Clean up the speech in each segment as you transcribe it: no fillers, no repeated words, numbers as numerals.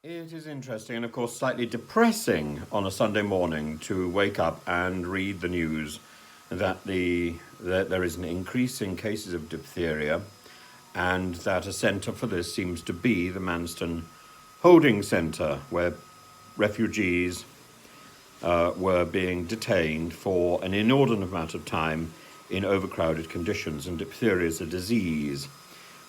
It is interesting and, of course, slightly depressing on a Sunday morning to wake up and read the news that there is an increase in cases of diphtheria and that a centre for this seems to be the Manston Holding Centre, where refugees were being detained for an inordinate amount of time in overcrowded conditions. And diphtheria is a disease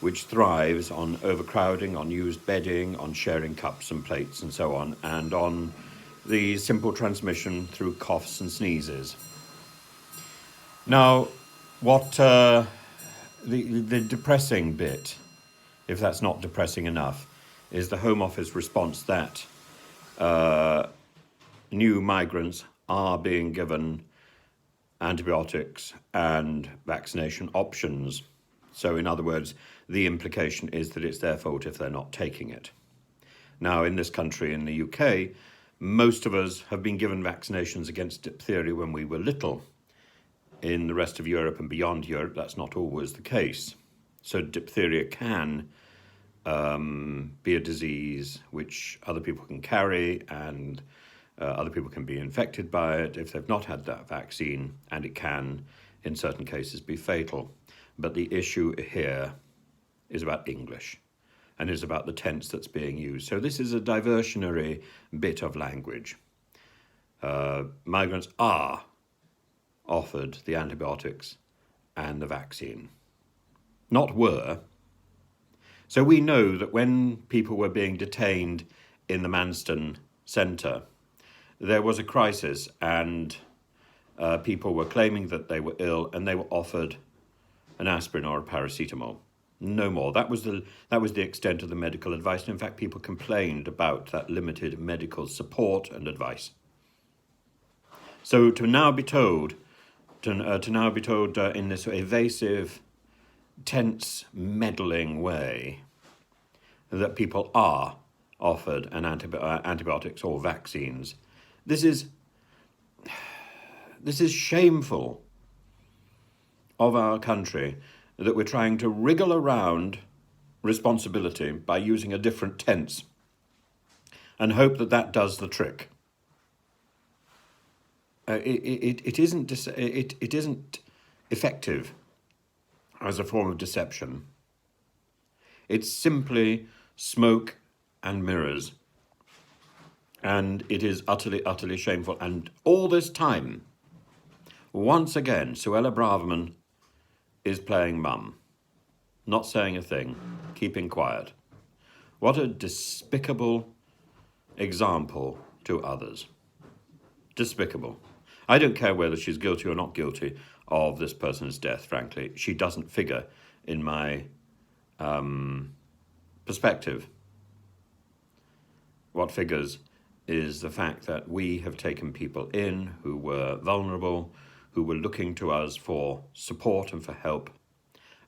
which thrives on overcrowding, on used bedding, on sharing cups and plates and so on, and on the simple transmission through coughs and sneezes. Now, what the depressing bit, if that's not depressing enough, is the Home Office response that new migrants are being given antibiotics and vaccination options. So, in other words, the implication is that it's their fault if they're not taking it. Now, in this country, in the UK, most of us have been given vaccinations against diphtheria when we were little. In the rest of Europe and beyond Europe, that's not always the case. So diphtheria can be a disease which other people can carry, and other people can be infected by it if they've not had that vaccine, and it can, in certain cases, be fatal. But the issue here is about English, and is about the tense that's being used. So this is a diversionary bit of language. Migrants are offered the antibiotics and the vaccine, not were. So we know that when people were being detained in the Manston Centre, there was a crisis, and people were claiming that they were ill, and they were offered an aspirin or a paracetamol. No more. That was the extent of the medical advice. And in fact, people complained about that limited medical support and advice. So to now be told, in this evasive, tense, meddling way, that people are offered an antibiotics or vaccines, this is shameful of our country, that we're trying to wriggle around responsibility by using a different tense and hope that that does the trick. It isn't effective as a form of deception. It's simply smoke and mirrors, and it is utterly shameful. And all this time, once again, Suella Braverman is playing mum, not saying a thing, keeping quiet. What a despicable example to others. Despicable. I don't care whether she's guilty or not guilty of this person's death, frankly. She doesn't figure in my perspective. What figures is the fact that we have taken people in who were vulnerable, who were looking to us for support and for help,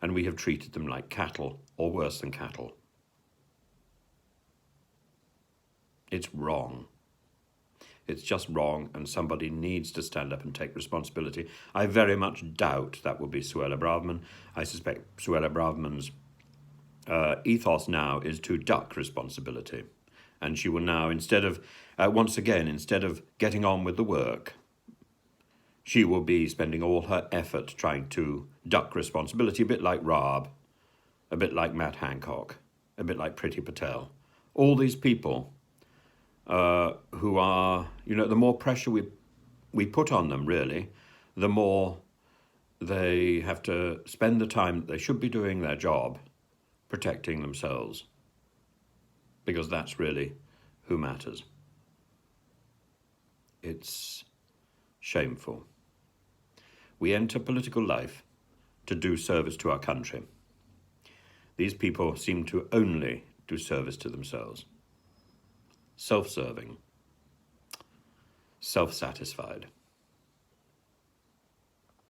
and we have treated them like cattle, or worse than cattle. It's wrong. It's just wrong, and somebody needs to stand up and take responsibility. I very much doubt that will be Suella Braverman. I suspect Suella Braverman's ethos now is to duck responsibility. And she will now, instead of getting on with the work, she will be spending all her effort trying to duck responsibility, a bit like Raab, a bit like Matt Hancock, a bit like Priti Patel. All these people who are, the more pressure we put on them, really, the more they have to spend the time that they should be doing their job protecting themselves, because that's really who matters. It's shameful. We enter political life to do service to our country. These people seem to only do service to themselves. Self-serving, self-satisfied.